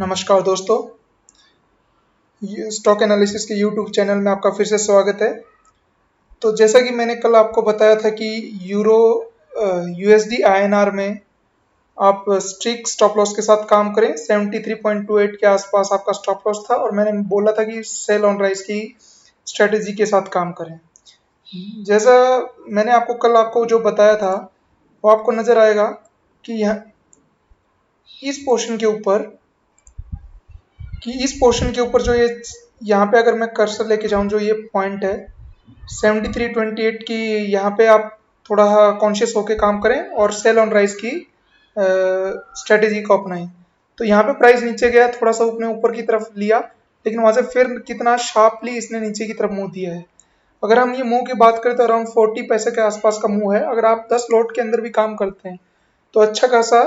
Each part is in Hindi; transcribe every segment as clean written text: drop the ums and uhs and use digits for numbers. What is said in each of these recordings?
नमस्कार दोस्तों, स्टॉक एनालिसिस के यूट्यूब चैनल में आपका फिर से स्वागत है। तो जैसा कि मैंने कल आपको बताया था कि यूरो यूएसडी आईएनआर में आप स्ट्रिक्ट स्टॉप लॉस के साथ काम करें। 73.28 के आसपास आपका स्टॉप लॉस था और मैंने बोला था कि सेल ऑन राइज की स्ट्रेटेजी के साथ काम करें। जैसा मैंने आपको कल आपको जो बताया था वो आपको नज़र आएगा कि इस पोर्शन के ऊपर जो ये यहाँ पे अगर मैं कर्सर लेके जाऊँ, जो ये पॉइंट है 73.28 की, यहाँ पे आप थोड़ा कॉन्शियस होके काम करें और सेल ऑन राइज की स्ट्रेटेजी को अपनाएं। तो यहाँ पे प्राइस नीचे गया, थोड़ा सा अपने ऊपर की तरफ लिया, लेकिन वहां से फिर कितना शार्पली इसने नीचे की तरफ मुंह दिया है। अगर हम ये मुंह की बात करें तो अराउंड 40 पैसे के आसपास का मुंह है। अगर आप 10 लॉट के अंदर भी काम करते हैं तो अच्छा खासा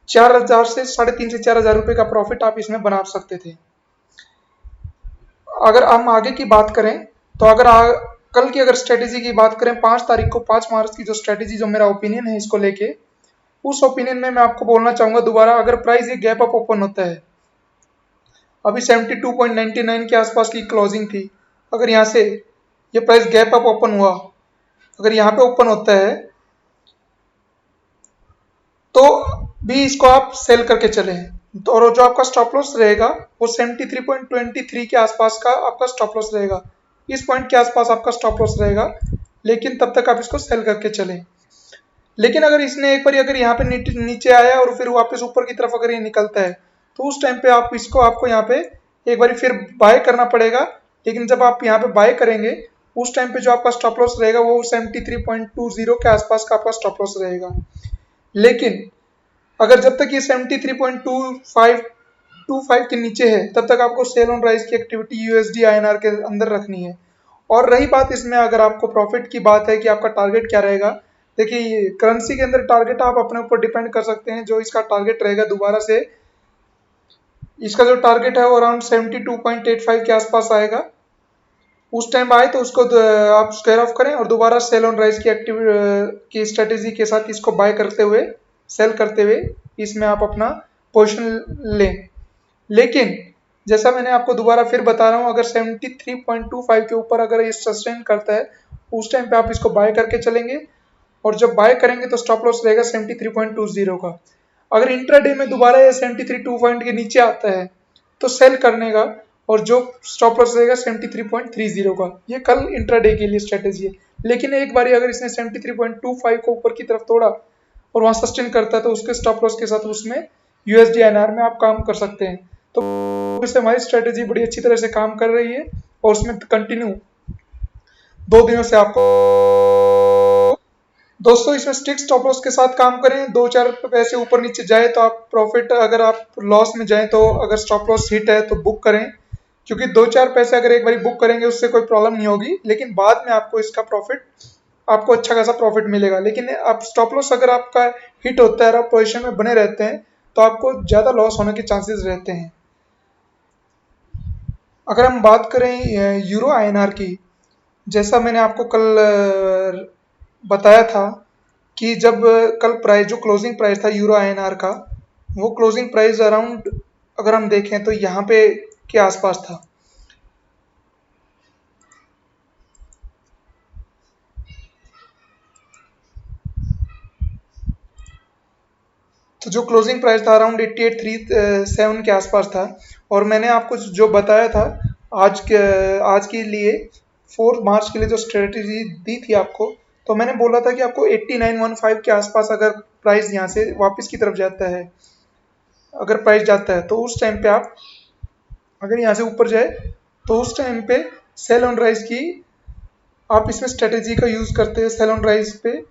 4,000 से 3,500 से 4,000 रुपये का प्रॉफिट आप इसमें बना सकते थे। अगर हम आगे की बात करें तो कल की अगर स्ट्रेटेजी की बात करें, 5 मार्च की जो स्ट्रेटेजी, जो मेरा ओपिनियन है इसको लेके, उस ओपिनियन में मैं आपको बोलना चाहूंगा दोबारा, अगर प्राइस ये गैप अप ओपन होता है, अभी 72.99 के आसपास की क्लोजिंग थी, अगर यहाँ से ये प्राइस गैप अप ओपन हुआ, अगर यहाँ पे ओपन होता है तो भी इसको आप सेल करके चले। तो और जो आपका स्टॉप लॉस रहेगा वो 73.23 के आसपास का आपका स्टॉप लॉस रहेगा। इस पॉइंट के आसपास आपका स्टॉप लॉस रहेगा, लेकिन तब तक आप इसको सेल करके चलें। लेकिन अगर इसने एक बार अगर यहाँ पे नीचे आया और फिर वापस ऊपर की तरफ अगर ये निकलता है तो उस टाइम पे आपको यहाँ पे एक बार फिर बाय करना पड़ेगा। लेकिन जब आप यहाँ पे बाय करेंगे उस टाइम पे जो आपका स्टॉप लॉस रहेगा वो 73.20 के आसपास का आपका स्टॉप लॉस रहेगा। लेकिन अगर जब तक ये 73.25 के नीचे है तब तक आपको सेल ऑन राइज की एक्टिविटी यूएसडी आईएनआर के अंदर रखनी है। और रही बात इसमें अगर आपको प्रॉफिट की बात है कि आपका टारगेट क्या रहेगा, देखिए करेंसी के अंदर टारगेट आप अपने ऊपर डिपेंड कर सकते हैं। जो इसका टारगेट रहेगा, दोबारा से इसका जो टारगेट है वो अराउंड 72.85 के आसपास आएगा। उस टाइम आए तो उसको आप स्क्वायर ऑफ करें और दोबारा सेल ऑन राइज की स्ट्रेटेजी के साथ इसको बाय करते हुए, सेल करते हुए इसमें आप अपना पोजीशन लें। लेकिन जैसा मैंने आपको दोबारा फिर बता रहा हूँ, अगर 73.25 के ऊपर अगर ये सस्टेन करता है उस टाइम पे आप इसको बाय करके चलेंगे, और जब बाय करेंगे तो स्टॉप लॉस रहेगा 73.20 का। अगर इंट्राडे में दोबारा ये 73.2 के नीचे आता है तो सेल करने का, और जो स्टॉप लॉस रहेगा 73.30 का। ये कल इंट्राडे के लिए स्ट्रेटेजी है। लेकिन एक बार अगर इसने 73.25 को ऊपर की तरफ तोड़ा और वहां सस्टेन करता है तो उसके स्टॉप लॉस के साथ उसमें यूएसडी आईएनआर में आप काम कर सकते हैं। तो इससे हमारी स्ट्रेटेजी बड़ी अच्छी तरह से काम कर रही है और उसमें कंटिन्यू 2 दिनों से आपको दोस्तों इसमें स्ट्रिक्ट स्टॉप लॉस के साथ काम करें। 2-4 पैसे ऊपर नीचे जाए तो आप प्रॉफिट, अगर आप लॉस में जाए तो अगर स्टॉप लॉस हिट है तो बुक करें, क्योंकि 2-4 पैसे अगर एक बार बुक करेंगे उससे कोई प्रॉब्लम नहीं होगी, लेकिन बाद में आपको इसका प्रॉफिट, आपको अच्छा खासा प्रॉफिट मिलेगा। लेकिन आप स्टॉप लॉस अगर आपका हिट होता है और आप पोजीशन में बने रहते हैं तो आपको ज़्यादा लॉस होने के चांसेस रहते हैं। अगर हम बात करें यूरो आईएनआर की, जैसा मैंने आपको कल बताया था कि जब कल प्राइस, जो क्लोजिंग प्राइस था यूरो आईएनआर का, वो क्लोजिंग प्राइस अराउंड अगर हम देखें तो यहाँ पे के आसपास था। तो जो क्लोजिंग प्राइस था अराउंड 88.37 के आसपास था। और मैंने आपको जो बताया था आज के लिए 4 मार्च के लिए जो स्ट्रेटेजी दी थी आपको, तो मैंने बोला था कि आपको 89.15 के आसपास अगर प्राइस यहाँ से वापस की तरफ जाता है, अगर प्राइस जाता है तो उस टाइम पे आप अगर यहाँ से ऊपर जाए तो उस टाइम पे सेल ऑन राइज की आप इसमें स्ट्रेटेजी का यूज करते हैं, सेल ऑन राइज पे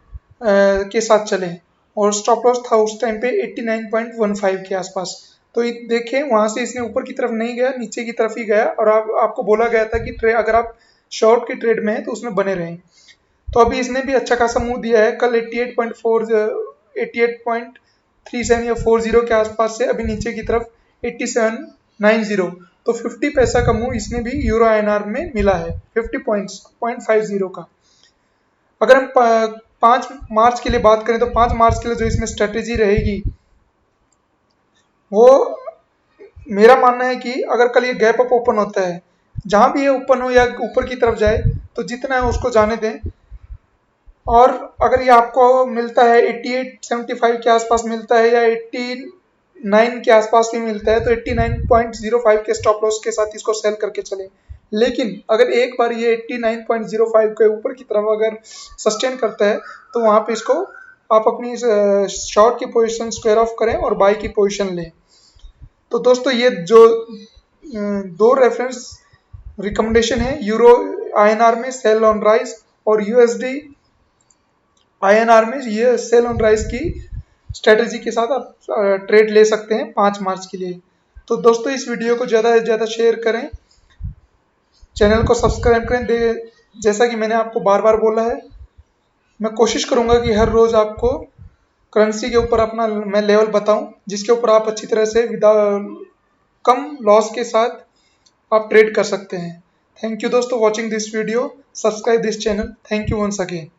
के साथ चलें। और स्टॉप लॉस था उस टाइम पे 89.15 के आसपास। तो देखें वहां से इसने ऊपर की तरफ नहीं गया, नीचे की तरफ ही गया, और आपको बोला गया था कि अगर आप शॉर्ट की ट्रेड में है तो उसमें बने रहें। तो अभी इसने भी अच्छा खासा मुंह दिया है। कल 88.37 या 40 के आसपास से अभी नीचे की तरफ 87.90, तो 50 पैसा का मुंह इसने भी यूरो आईएनआर में मिला है, 50 पॉइंट्स 0.50 का। अगर हम 5 मार्च के लिए बात करें तो 5 मार्च के लिए जो इसमें स्ट्रेटेजी रहेगी वो मेरा मानना है कि अगर कल ये गैप अप ओपन होता है, जहां भी ये ओपन हो या ऊपर की तरफ जाए, तो जितना है उसको जाने दें। और अगर ये आपको मिलता है 88.75 के आसपास मिलता है या 89 के आसपास भी मिलता है, तो 89.05 के स्टॉप लॉस के साथ इसको सेल करके चलें। लेकिन अगर एक बार ये 89.05 के ऊपर की तरफ अगर सस्टेन करता है, तो वहां पे इसको आप अपनी शॉर्ट की पोजीशन स्क्वायर ऑफ करें और बाई की पोजीशन लें। तो दोस्तों ये जो दो रेफरेंस रिकमेंडेशन है, यूरो आईएनआर में सेल ऑन राइज और यूएसडी आईएनआर में ये सेल ऑन राइज की स्ट्रेटेजी के साथ आप ट्रेड ले सकते हैं 5 मार्च के लिए। तो दोस्तों इस वीडियो को ज़्यादा से ज़्यादा शेयर करें, चैनल को सब्सक्राइब करें। जैसा कि मैंने आपको बार बार बोला है, मैं कोशिश करूंगा कि हर रोज़ आपको करेंसी के ऊपर अपना मैं लेवल बताऊं, जिसके ऊपर आप अच्छी तरह से कम लॉस के साथ आप ट्रेड कर सकते हैं। थैंक यू दोस्तों watching this video, subscribe this channel. Thank you once again.